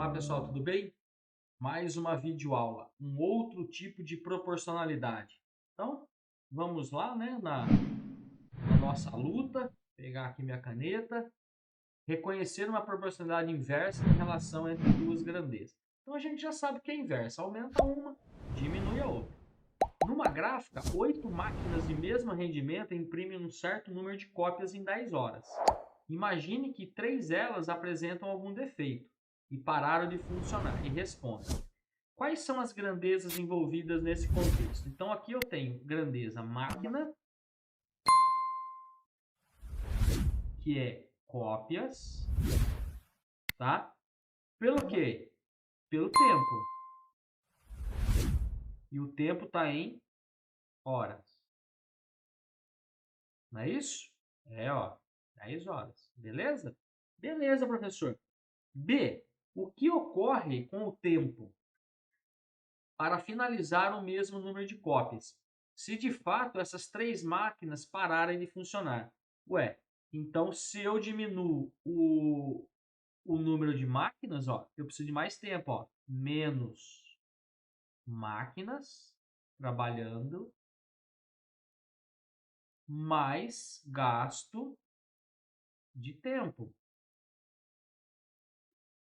Olá pessoal, tudo bem? Mais uma videoaula, um outro tipo de proporcionalidade. Então, vamos lá, né, na nossa luta, pegar aqui minha caneta, reconhecer uma proporcionalidade inversa em relação entre duas grandezas. Então a gente já sabe que é inversa, aumenta uma, diminui a outra. Numa gráfica, 8 máquinas de mesmo rendimento imprimem um certo número de cópias em 10 horas. Imagine que 3 delas apresentam algum defeito e pararam de funcionar e respondem. Quais são as grandezas envolvidas nesse contexto? Então aqui eu tenho grandeza máquina, que é cópias, tá? Pelo quê? Pelo tempo. E o tempo está em horas. Não é isso? É, ó, 10 horas. Beleza? Beleza, professor. B. O que ocorre com o tempo para finalizar o mesmo número de cópias, se de fato essas 3 máquinas pararem de funcionar? Ué, então se eu diminuo o número de máquinas, ó, eu preciso de mais tempo, ó, menos máquinas trabalhando, mais gasto de tempo.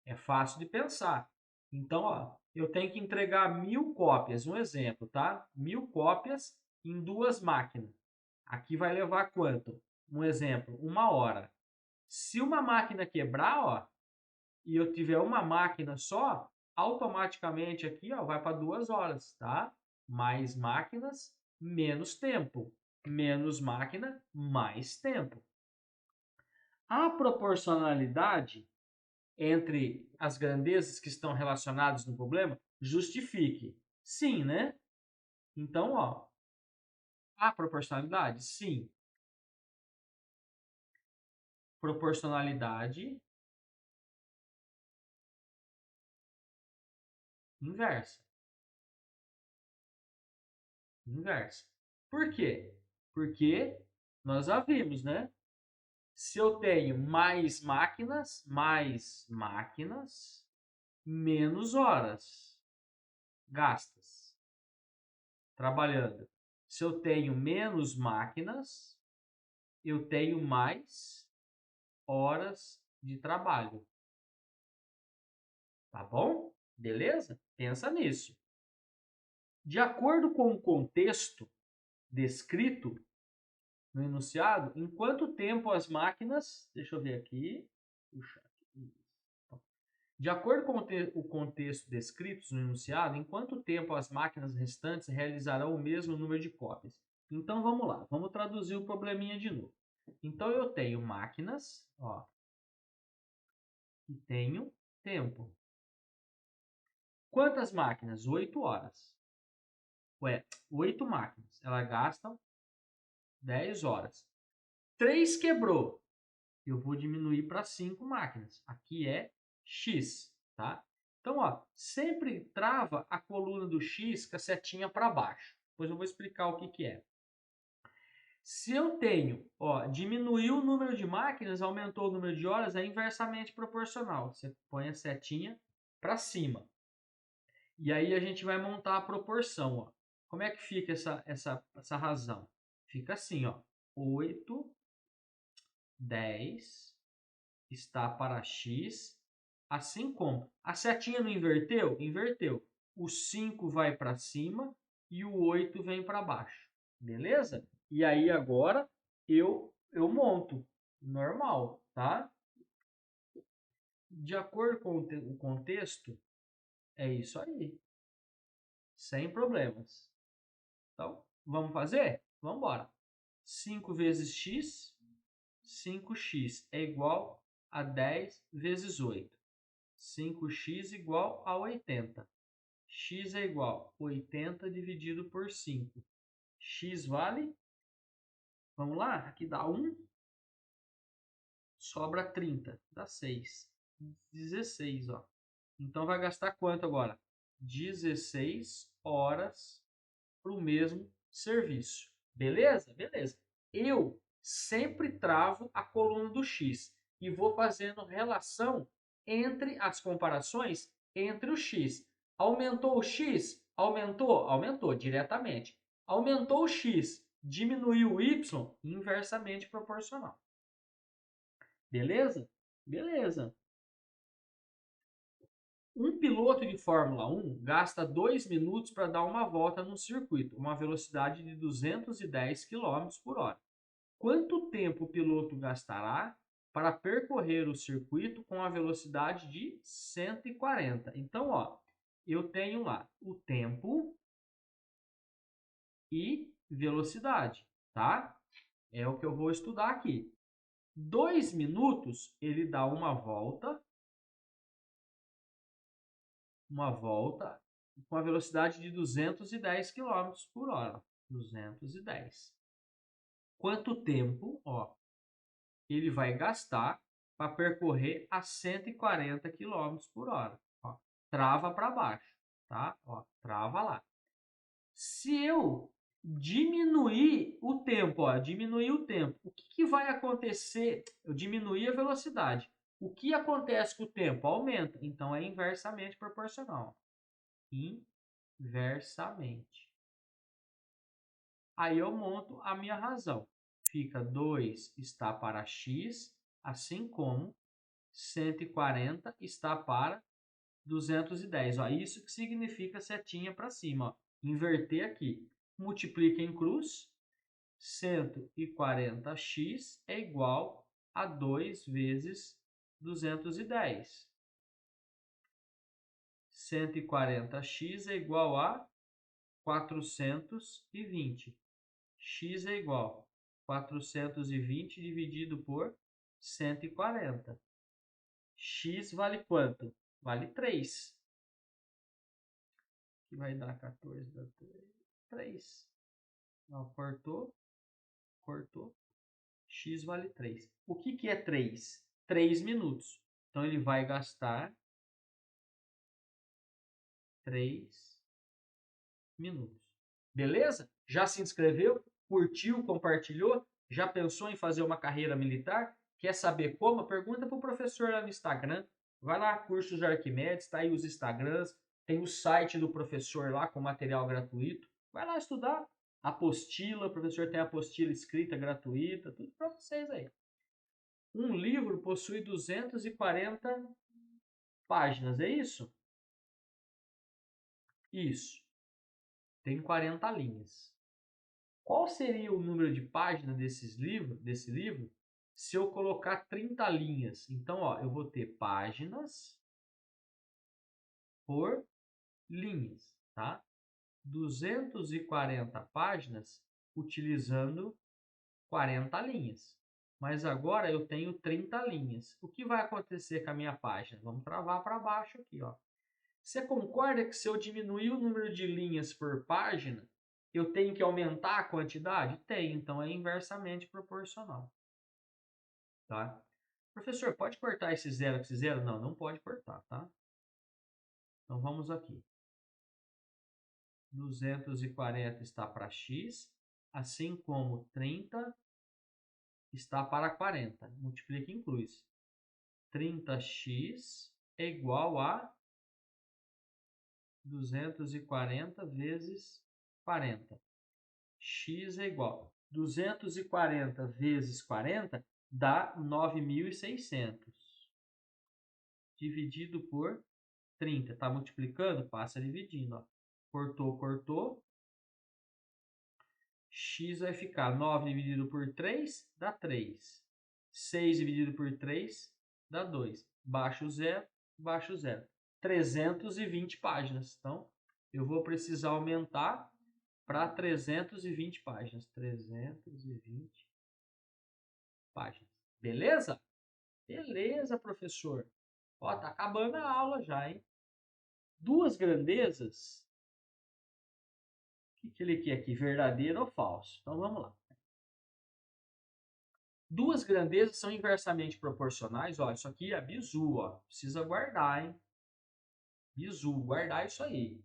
É fácil de pensar. Então, ó, eu tenho que entregar 1000 cópias, um exemplo, tá? 1000 cópias em 2 máquinas. Aqui vai levar quanto? Um exemplo, 1 hora. Se uma máquina quebrar, ó, e eu tiver uma máquina só, automaticamente aqui, ó, vai para 2 horas, tá? Mais máquinas, menos tempo. Menos máquina, mais tempo. A proporcionalidade entre as grandezas que estão relacionadas no problema justifique. Sim, né? Então, ó, a proporcionalidade? Sim. Proporcionalidade inversa. Inversa. Por quê? Porque nós já vimos, né? Se eu tenho mais máquinas, menos horas gastas trabalhando. Se eu tenho menos máquinas, eu tenho mais horas de trabalho. Tá bom? Beleza? Pensa nisso. De acordo com o contexto descrito no enunciado, em quanto tempo as máquinas... Deixa eu ver aqui. Puxa, de acordo com o contexto descrito no enunciado, em quanto tempo as máquinas restantes realizarão o mesmo número de cópias? Então vamos lá, vamos traduzir o probleminha de novo. Então eu tenho máquinas, ó, e tenho tempo. Quantas máquinas? 8 horas. Ué, 8 máquinas. Elas gastam 10 horas. 3 quebrou. Eu vou diminuir para 5 máquinas. Aqui é X, tá? Então, ó, sempre trava a coluna do X com a setinha para baixo. Depois eu vou explicar o que que é. Se eu tenho, ó, diminuiu o número de máquinas, aumentou o número de horas, é inversamente proporcional. Você põe a setinha para cima. E aí a gente vai montar a proporção, ó. Como é que fica essa razão? Fica assim, ó. 8, 10 está para x, assim como a setinha não inverteu? Inverteu. O 5 vai para cima e o 8 vem para baixo. Beleza? E aí agora eu monto normal, tá? De acordo com o contexto, é isso aí. Sem problemas. Então, vamos fazer? Vamos embora. 5 vezes x, 5x é igual a 10 vezes 8. 5x igual a 80. X é igual a 80 dividido por 5. X vale? Vamos lá? Aqui dá 1. Sobra 30. Dá 6. 16, ó. Então vai gastar quanto agora? 16 horas para o mesmo serviço. Beleza? Beleza. Eu sempre travo a coluna do X e vou fazendo relação entre as comparações entre o x. Aumentou o x? Aumentou? Aumentou diretamente. Aumentou o x, diminuiu o y? Inversamente proporcional. Beleza? Beleza. Um piloto de Fórmula 1 gasta 2 minutos para dar uma volta no circuito, uma velocidade de 210 km por hora. Quanto tempo o piloto gastará para percorrer o circuito com a velocidade de 140? Então, ó, eu tenho lá o tempo e velocidade, tá? É o que eu vou estudar aqui. 2 minutos, ele dá uma volta com a velocidade de 210 km por hora. 210. Quanto tempo, ó, ele vai gastar para percorrer a 140 km por hora? Ó, trava para baixo, tá? Ó, trava lá. Se eu diminuir o tempo, ó, diminuir o tempo, o que vai acontecer? Eu diminuir a velocidade. O que acontece com o tempo? Aumenta. Então, é inversamente proporcional. Inversamente. Aí eu monto a minha razão. Fica 2 está para x, assim como 140 está para 210. Ó, isso que significa setinha para cima. Ó. Inverter aqui. Multiplica em cruz. 140x é igual a 2 vezes 210. 140x é igual a 420. X é igual a 420 dividido por 140. X vale quanto? Vale 3. Que vai dar 14, dá 3. Não, cortou. X vale 3. O que é 3? 3 minutos. Então, ele vai gastar 3 minutos. Beleza? Já se inscreveu? Curtiu? Compartilhou? Já pensou em fazer uma carreira militar? Quer saber como? Pergunta para o professor lá no Instagram. Vai lá, Cursos Arquimedes, tá aí os Instagrams, tem o site do professor lá com material gratuito. Vai lá estudar. Apostila, o professor tem apostila escrita gratuita, tudo para vocês aí. Um livro possui 240 páginas, é isso? Isso. Tem 40 linhas. Qual seria o número de páginas desse livro se eu colocar 30 linhas? Então, ó, eu vou ter páginas por linhas, tá? 240 páginas utilizando 40 linhas. Mas agora eu tenho 30 linhas. O que vai acontecer com a minha página? Vamos travar para baixo aqui, ó. Você concorda que se eu diminuir o número de linhas por página, eu tenho que aumentar a quantidade? Tem, então é inversamente proporcional. Tá? Professor, pode cortar esse zero com esse zero? Não, não pode cortar, tá? Então vamos aqui. 240 está para x, assim como 30 está para 40. Multiplica em cruz. 30x é igual a 240 vezes 40. X é igual a 240 vezes 40 dá 9.600. Dividido por 30. Está multiplicando? Passa dividindo. Ó. Cortou. X vai ficar 9 dividido por 3 dá 3. 6 dividido por 3 dá 2. Baixa o zero. 320 páginas. Então, eu vou precisar aumentar para 320 páginas. 320 páginas. Beleza? Beleza, professor. Ó, tá acabando a aula já, hein? Duas grandezas. O que ele quer aqui? Verdadeiro ou falso? Então, vamos lá. Duas grandezas são inversamente proporcionais. Ó, isso aqui é bizu, ó. Precisa guardar, hein? Bizu, guardar isso aí.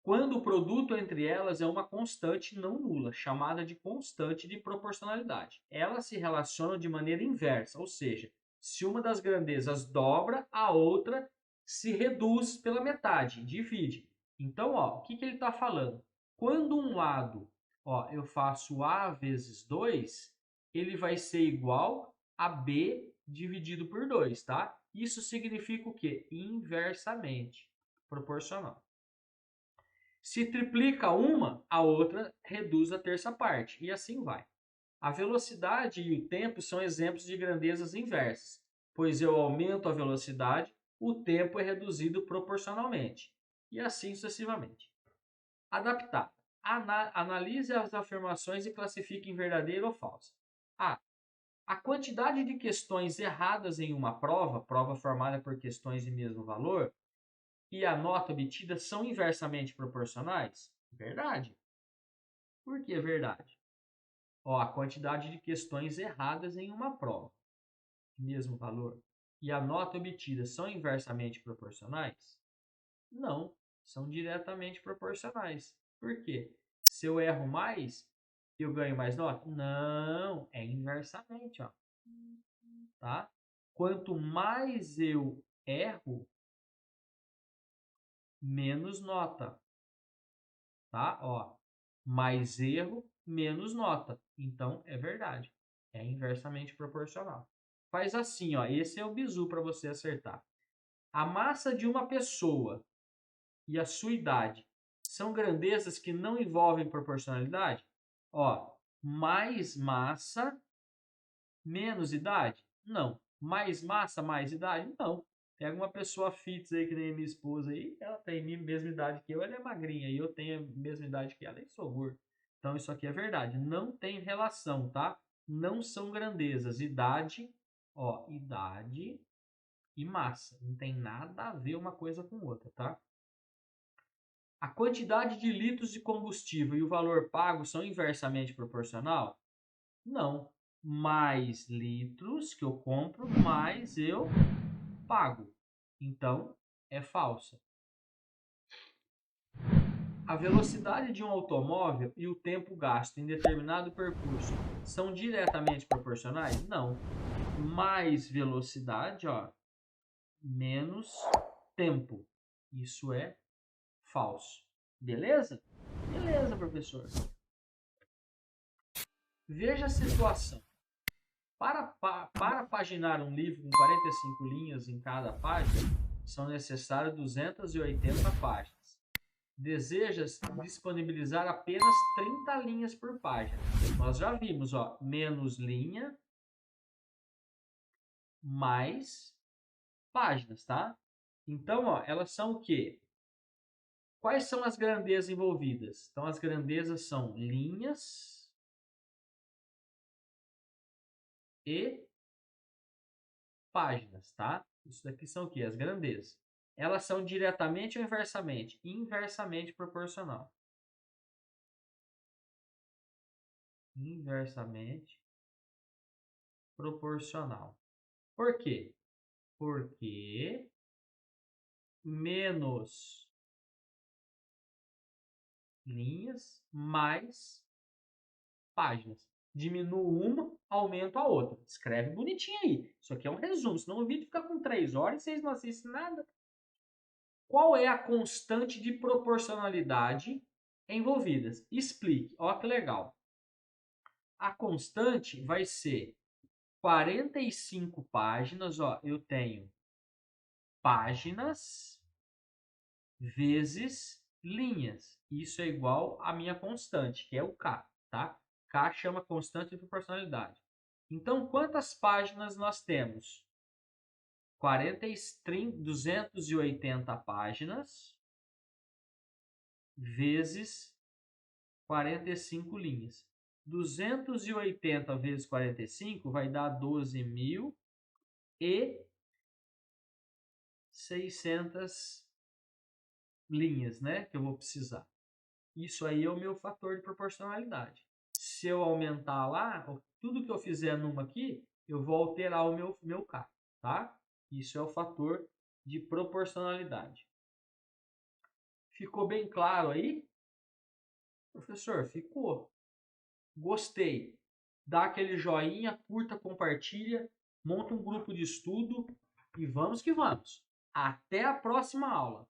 Quando o produto entre elas é uma constante não nula, chamada de constante de proporcionalidade. Elas se relacionam de maneira inversa, ou seja, se uma das grandezas dobra, a outra se reduz pela metade, divide. Então, ó, o que ele está falando? Quando um lado, ó, eu faço A vezes 2, ele vai ser igual a B dividido por 2, tá? Isso significa o quê? Inversamente proporcional. Se triplica uma, a outra reduz a terça parte, e assim vai. A velocidade e o tempo são exemplos de grandezas inversas, pois eu aumento a velocidade, o tempo é reduzido proporcionalmente, e assim sucessivamente. Adaptar. Analise as afirmações e classifique em verdadeira ou falsa. A quantidade de questões erradas em uma prova formada por questões de mesmo valor, e a nota obtida são inversamente proporcionais? Verdade. Por que verdade? Ó, a quantidade de questões erradas em uma prova, mesmo valor, e a nota obtida são inversamente proporcionais? Não, são diretamente proporcionais. Por quê? Se eu erro mais, eu ganho mais nota? Não, é inversamente, ó. Tá? Quanto mais eu erro, menos nota, tá? Ó, mais erro, menos nota. Então, é verdade. É inversamente proporcional. Faz assim, ó. Esse é o bizu para você acertar. A massa de uma pessoa e a sua idade são grandezas que não envolvem proporcionalidade? Ó, mais massa, menos idade? Não. Mais massa, mais idade? Não. Pega uma pessoa fitness aí, que nem a minha esposa aí, ela tem a mesma idade que eu, ela é magrinha, e eu tenho a mesma idade que ela e sou gordo. Então, isso aqui é verdade. Não tem relação, tá? Não são grandezas. Idade, ó, idade e massa. Não tem nada a ver uma coisa com outra, tá? A quantidade de litros de combustível e o valor pago são inversamente proporcional? Não. Mais litros que eu compro, mais eu pago. Então, é falsa. A velocidade de um automóvel e o tempo gasto em determinado percurso são diretamente proporcionais? Não. Mais velocidade, ó, menos tempo. Isso é falso. Beleza? Beleza, professor. Veja a situação. Para paginar um livro com 45 linhas em cada página, são necessárias 280 páginas. Desejas disponibilizar apenas 30 linhas por página. Nós já vimos, ó, menos linha, mais páginas, tá? Então, ó, elas são o quê? Quais são as grandezas envolvidas? Então, as grandezas são linhas e páginas, tá? Isso daqui são o quê? As grandezas. Elas são diretamente ou inversamente? Inversamente proporcional. Inversamente proporcional. Por quê? Porque menos linhas mais páginas. Diminuo uma, aumento a outra. Escreve bonitinho aí. Isso aqui é um resumo, senão o vídeo fica com 3 horas e vocês não assistem nada. Qual é a constante de proporcionalidade envolvidas? Explique. Olha que legal. A constante vai ser 45 páginas. Ó, eu tenho páginas vezes linhas. Isso é igual à minha constante, que é o K, tá? K chama constante de proporcionalidade. Então, quantas páginas nós temos? 280 páginas vezes 45 linhas. 280 vezes 45 vai dar 12.600 linhas, né? Que eu vou precisar. Isso aí é o meu fator de proporcionalidade. Se eu aumentar lá, tudo que eu fizer numa aqui, eu vou alterar o meu K, tá? Isso é o fator de proporcionalidade. Ficou bem claro aí? Professor, ficou. Gostei. Dá aquele joinha, curta, compartilha, monta um grupo de estudo e vamos que vamos. Até a próxima aula!